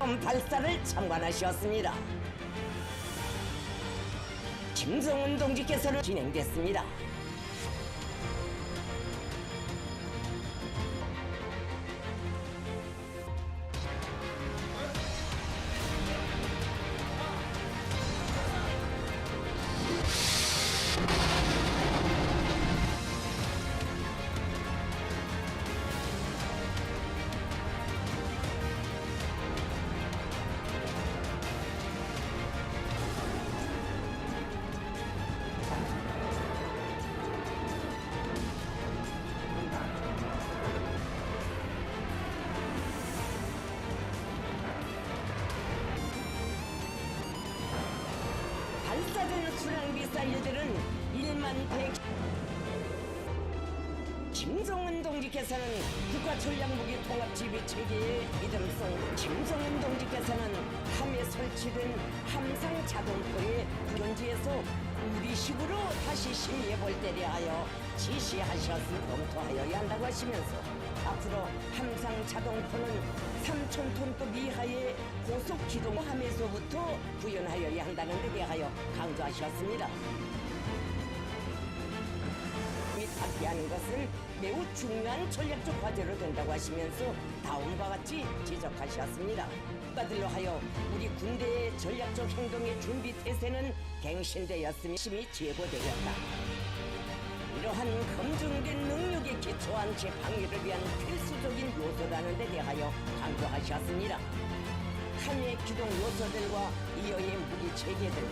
처음 발사를 참관하셨습니다. 김정은 동지께서는 진행됐습니다. 발사된 순항 미사일들은 1만 100. 김정은 동지께서는 국가전략무기 통합지휘 체계의 믿음성. 김정은 동지께서는 함에 설치된 함상 자동포의 부전지에서 우리식으로 다시 심리해볼 때려 하여 지시하셨으니 검토하여야 한다고 하시면서 앞으로 함상 자동포는 3,000톤급 이하의 고속 기동함에서부터 구현하여야 한다는 데 대하여 강조하셨습니다. 파티하는 것은 매우 중요한 전략적 과제로 된다고 하시면서 다음과 같이 지적하셨습니다. 국가들로 하여 우리 군대의 전략적 행동의 준비 태세는 갱신되었으며 심히 제고되었다. 이러한 검증된 능력에 기초한 재방위를 위한 필수적인 요소라는 데 대하여 강조하셨습니다. 한해 기동 요소들과 이어의 무기 체계들,